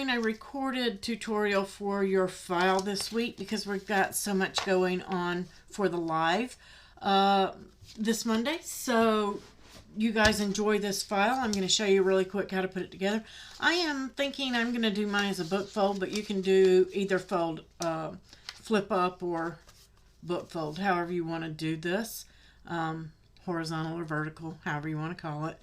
doing a recorded tutorial for your file this week because we've got so much going on for the live this Monday. So you guys enjoy this file. I'm going to show you really quick how to put it together. I am thinking I'm going to do mine as a book fold, but you can do either fold, flip up or book fold, however you want to do this. Horizontal or vertical, however you want to call it.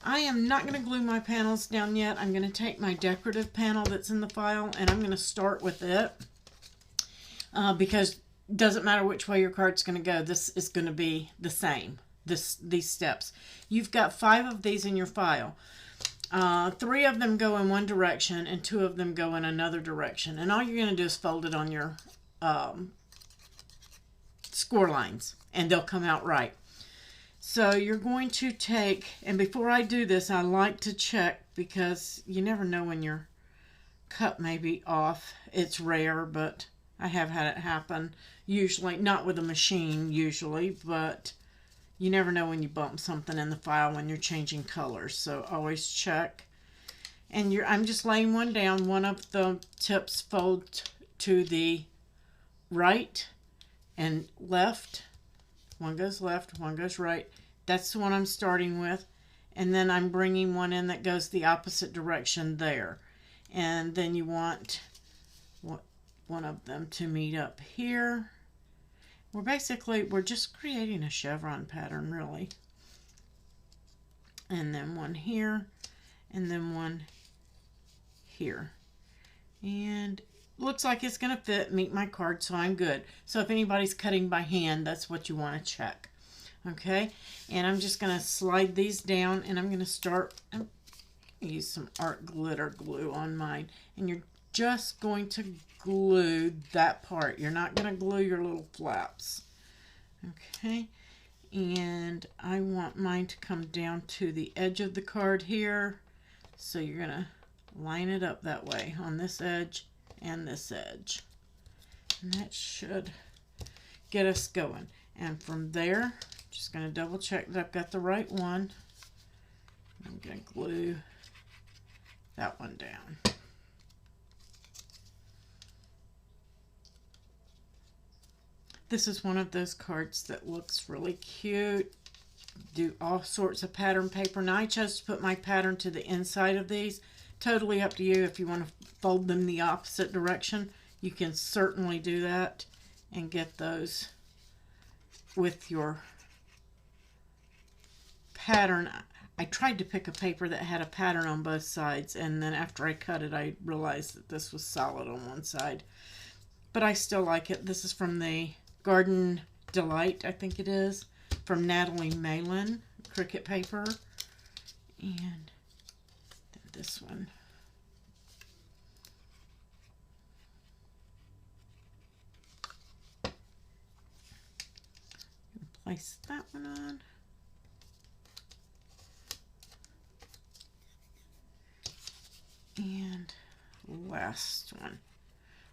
I am not going to glue my panels down yet. I'm going to take my decorative panel that's in the file and I'm going to start with it because it doesn't matter which way your card's going to go. This is going to be the same, these steps. You've got 5 of these in your file. 3 of them go in one direction and 2 of them go in another direction. And all you're going to do is fold it on your score lines and they'll come out right. So you're going to take, and before I do this, I like to check because you never know when your cut may be off. It's rare, but I have had it happen. Usually, not with a machine usually, but you never know when you bump something in the file when you're changing colors. So always check. And I'm just laying one down. One of the tips fold to the right and left. One goes left, one goes right. That's the one I'm starting with. And then I'm bringing one in that goes the opposite direction there. And then you want one of them to meet up here. We're just creating a chevron pattern, really. And then one here, and then one here. And looks like it's going to fit, meet my card, so I'm good. So if anybody's cutting by hand, that's what you want to check. Okay, and I'm just going to slide these down, and I'm going to start, use some art glitter glue on mine. And you're just going to glue that part. You're not going to glue your little flaps. Okay, and I want mine to come down to the edge of the card here. So you're going to line it up that way on this edge and this edge, and that should get us going. And from there, just going to double check that I've got the right one. I'm going to glue that one down. This is one of those cards that looks really cute. Do all sorts of pattern paper. Now I chose to put my pattern to the inside of these. Totally up to you. If you want to fold them the opposite direction, you can certainly do that and get those with your pattern. I tried to pick a paper that had a pattern on both sides, and then after I cut it, I realized that this was solid on one side. But I still like it. This is from the Garden Delight, I think it is, from Natalie Malin, Cricut paper. And this one. Place that one on. And last one.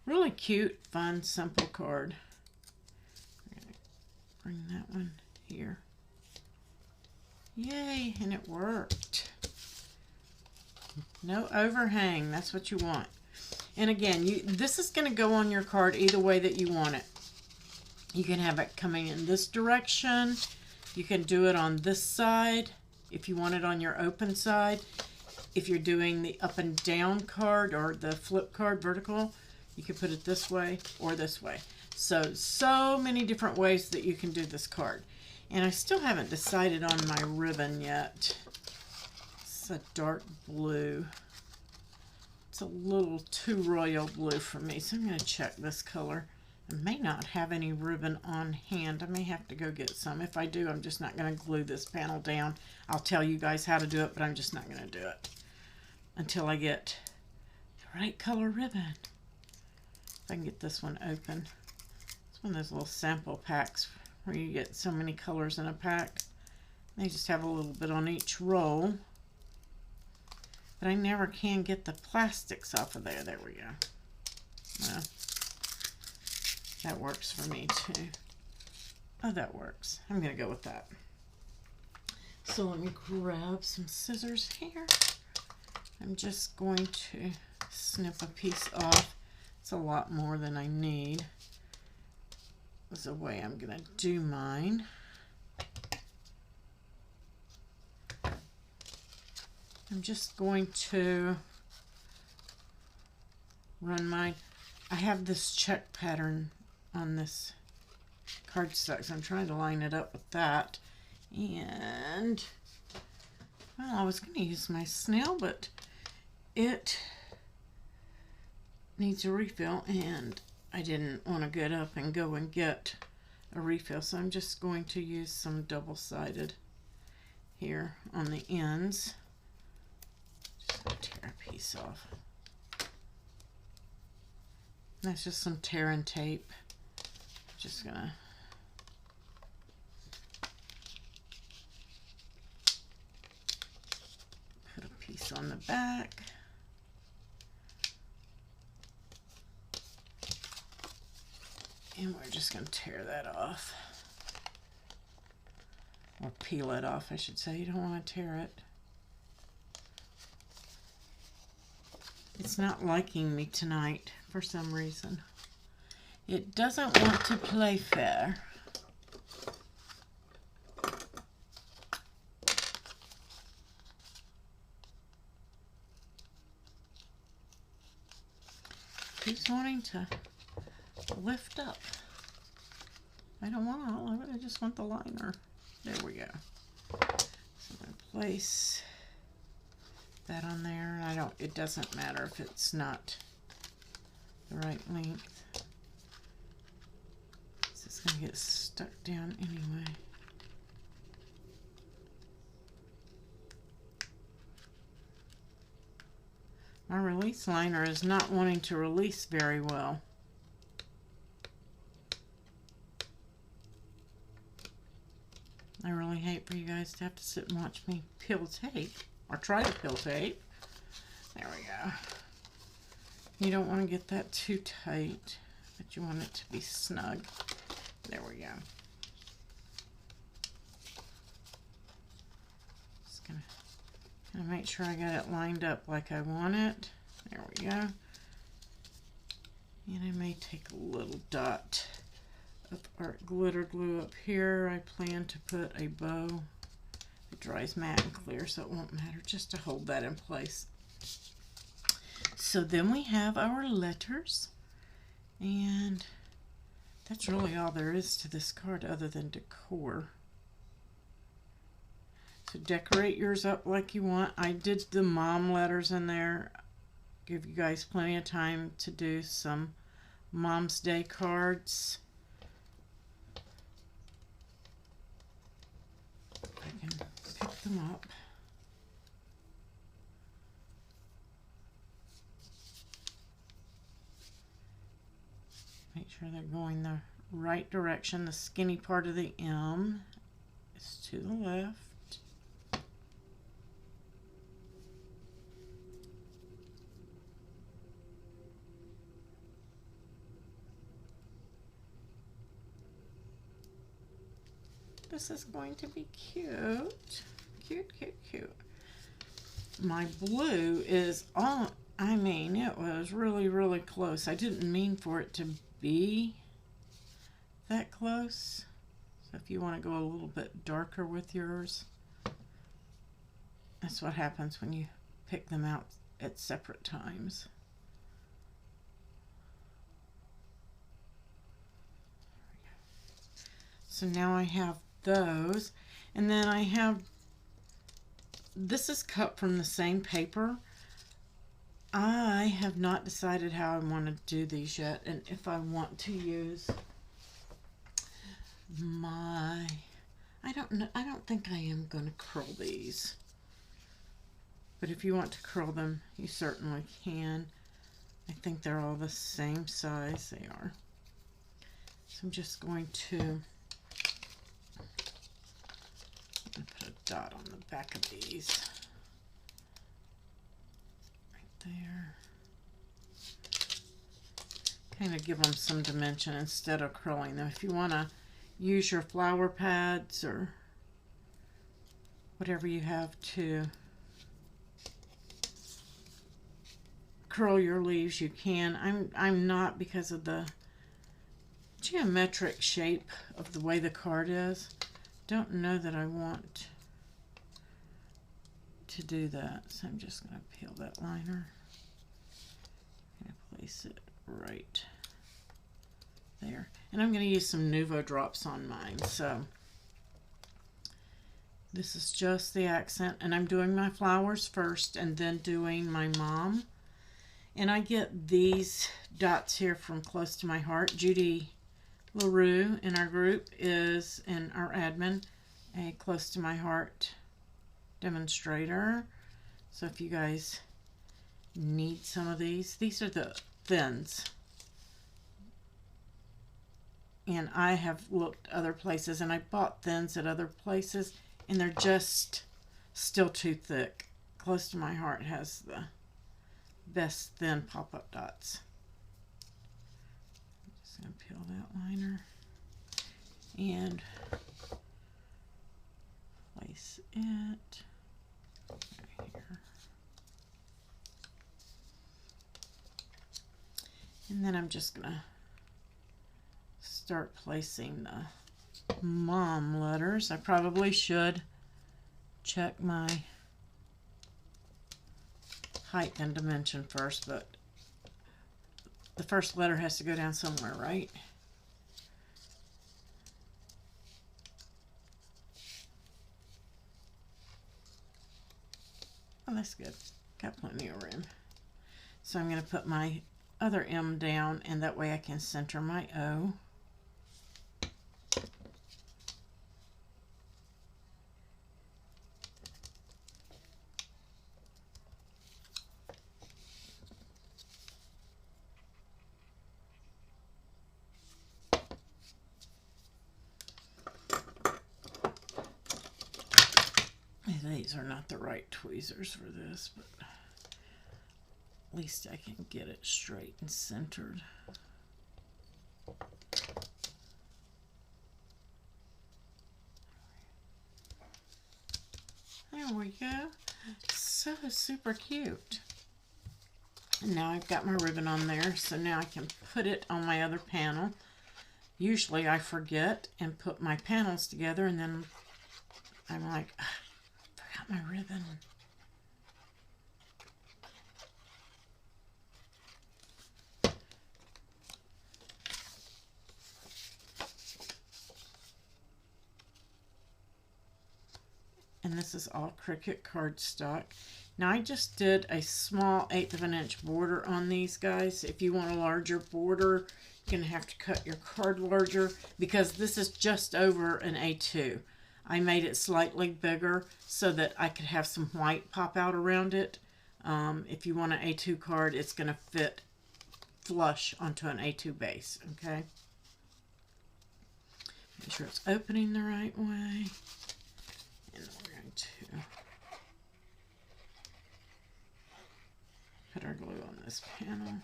Really cute, fun, simple card. I'm going to bring that one here. Yay, and it worked. No overhang, that's what you want. And again, this is going to go on your card either way that you want it. You can have it coming in this direction. You can do it on this side if you want it on your open side. If you're doing the up and down card or the flip card vertical, you can put it this way or this way. So many different ways that you can do this card. And I still haven't decided on my ribbon yet. It's a dark blue. It's a little too royal blue for me, so I'm going to check this color. I may not have any ribbon on hand. I may have to go get some. If I do, I'm just not going to glue this panel down. I'll tell you guys how to do it, but I'm just not going to do it until I get the right color ribbon. If I can get this one open. It's one of those little sample packs where you get so many colors in a pack. They just have a little bit on each roll. But I never can get the plastics off of there. There we go. Well, that works for me too. Oh, that works. I'm going to go with that. So let me grab some scissors here. I'm just going to snip a piece off. It's a lot more than I need. This is the way I'm going to do mine. I'm just going to run mine. I have this check pattern on this cardstock, so I'm trying to line it up with that. And, well, I was going to use my snail, but it needs a refill, and I didn't want to get up and go and get a refill, so I'm just going to use some double-sided here on the ends. Just going to tear a piece off. That's just some tear and tape. Just gonna put a piece on the back. And we're just gonna tear that off. Or peel it off, I should say. You don't want to tear it. It's not liking me tonight for some reason. It doesn't want to play fair. Keeps wanting to lift up. I don't want all of it, I just want the liner. There we go. So I'm going to place that on there. It doesn't matter if it's not the right length. It's just going to get stuck down anyway. My release liner is not wanting to release very well. I really hate for you guys to have to sit and watch me peel tape, or try to peel tape. There we go. You don't want to get that too tight, but you want it to be snug. There we go. Just gonna make sure I got it lined up like I want it. There we go. And I may take a little dot of art glitter glue up here. I plan to put a bow. It dries matte and clear, so it won't matter, just to hold that in place. So then we have our letters, and that's really all there is to this card other than decor. So decorate yours up like you want. I did the mom letters in there. Give you guys plenty of time to do some Mom's Day cards. I can pick them up. Make sure they're going the right direction. The skinny part of the M is to the left. This is going to be cute. Cute, cute, cute. My blue is on, I mean, it was really, really close. I didn't mean for it to be that close. So if you want to go a little bit darker with yours, that's what happens when you pick them out at separate times. So now I have those, and then I have, this is cut from the same paper. I have not decided how I want to do these yet, and if I want to use my, I don't know, I don't think I am going to curl these, but if you want to curl them, you certainly can. I think they're all the same size. They are. So I'm just going to put a dot on the back of these. Right there. Kind of give them some dimension instead of curling them. If you want to use your flower pads or whatever you have to curl your leaves, you can. I'm not, because of the geometric shape of the way the card is. Don't know that I want to do that, so I'm just going to peel that liner and place it right there. And I'm going to use some Nuvo drops on mine. So this is just the accent, and I'm doing my flowers first and then doing my mom. And I get these dots here from Close to My Heart. Judy LaRue in our group is, in our admin, a Close to My Heart demonstrator. So if you guys need some of these are the thins. And I have looked other places, and I bought thins at other places, and they're just still too thick. Close to My Heart has the best thin pop-up dots. I'm just going to peel that liner and place it right here. And then I'm just going to start placing the mom letters. I probably should check my height and dimension first, but the first letter has to go down somewhere, right? Oh, that's good. Got plenty of room. So I'm going to put my other M down, and that way I can center my O. These are not the right tweezers for this, but at least I can get it straight and centered. There we go. So super cute. And now I've got my ribbon on there, so now I can put it on my other panel. Usually I forget and put my panels together, and then I'm like, forgot my ribbon. And this is all Cricut cardstock. Now I just did a small 1/8 of an inch border on these guys. If you want a larger border, you're gonna have to cut your card larger, because this is just over an A2. I made it slightly bigger so that I could have some white pop out around it. If you want an A2 card, it's gonna fit flush onto an A2 base, okay? Make sure it's opening the right way. And we're going to put our glue on this panel.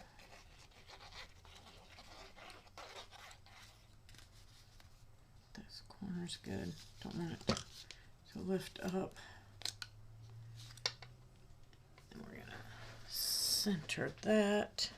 This corner's good. Don't want it to lift up. And we're going to center that.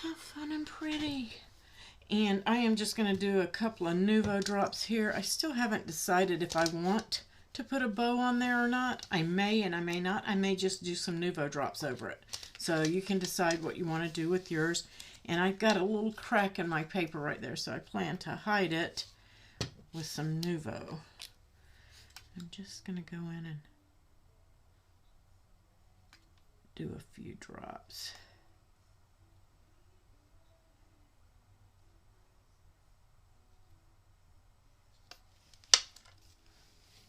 How fun and pretty. And I am just going to do a couple of Nuvo drops here. I still haven't decided if I want to put a bow on there or not. I may and I may not. I may just do some Nuvo drops over it. So you can decide what you want to do with yours. And I've got a little crack in my paper right there, so I plan to hide it with some Nuvo. I'm just going to go in and do a few drops.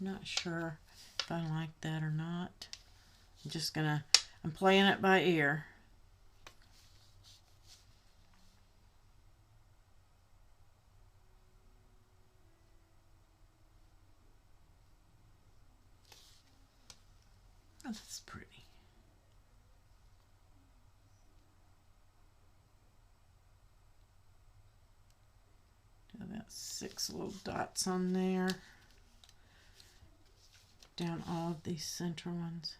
Not sure if I like that or not. I'm playing it by ear. Oh, that's pretty. 6 little dots on there. Down all of these center ones.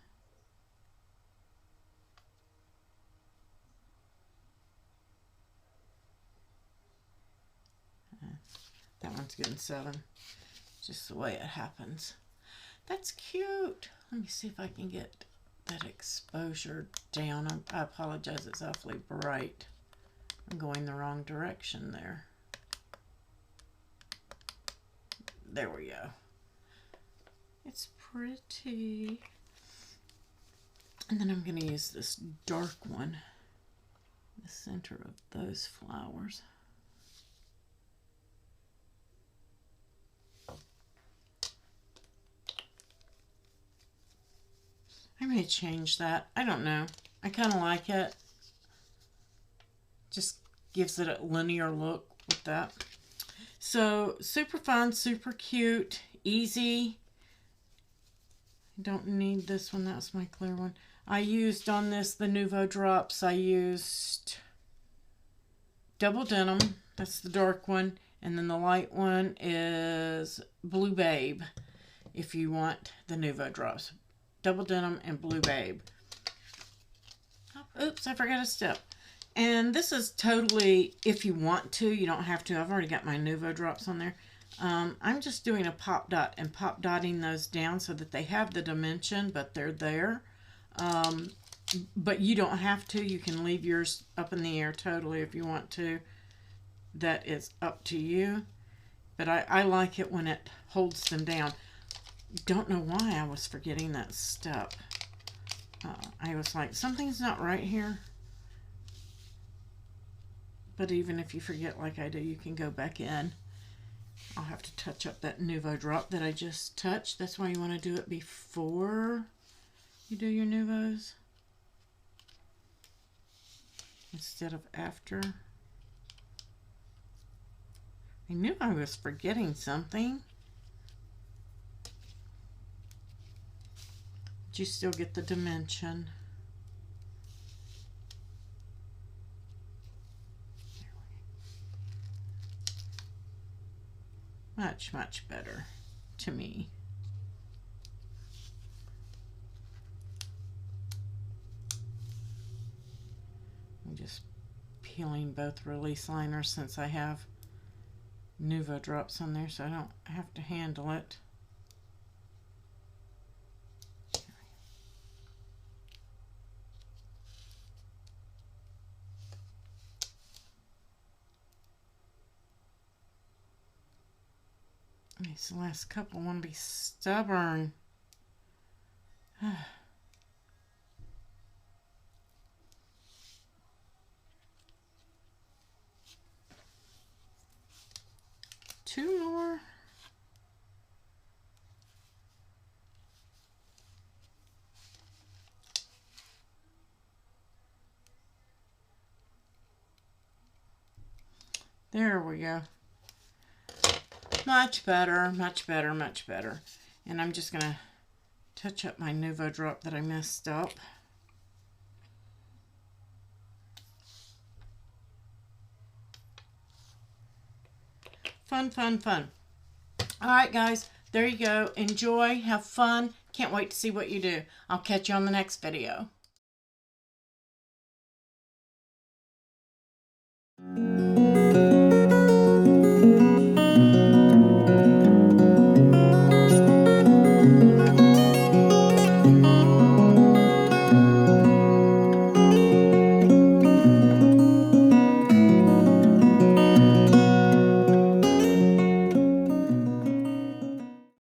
That one's getting 7. Just the way it happens. That's cute. Let me see if I can get that exposure down. I apologize, it's awfully bright. I'm going the wrong direction there. There we go. It's pretty. And then I'm going to use this dark one in the center of those flowers. I may change that. I don't know. I kind of like it. Just gives it a linear look with that. So super fun, super cute, easy. Don't need this one. That's my clear one. I used on this the Nouveau drops. I used double denim. That's the dark one. And then the light one is Blue Babe if you want the Nouveau drops. Double denim and Blue Babe. Oh, oops, I forgot a step. And this is totally, if you want to, you don't have to. I've already got my Nouveau drops on there. I'm just doing a pop dot and pop dotting those down so that they have the dimension, but they're there. But you don't have to. You can leave yours up in the air totally if you want to. That is up to you. But I like it when it holds them down. Don't know why I was forgetting that step. I was like, something's not right here. But even if you forget like I do, you can go back in. I'll have to touch up that Nouveau drop that I just touched. That's why you want to do it before you do your Nouveaux instead of after. I knew I was forgetting something. But you still get the dimension. Much, much better to me. I'm just peeling both release liners since I have Nouveau drops on there, so I don't have to handle it. These last couple want to be stubborn. Two more. There we go. Much better, much better, much better. And I'm just going to touch up my Nouveau drop that I messed up. Fun, fun, fun. All right, guys, there you go. Enjoy, have fun. Can't wait to see what you do. I'll catch you on the next video.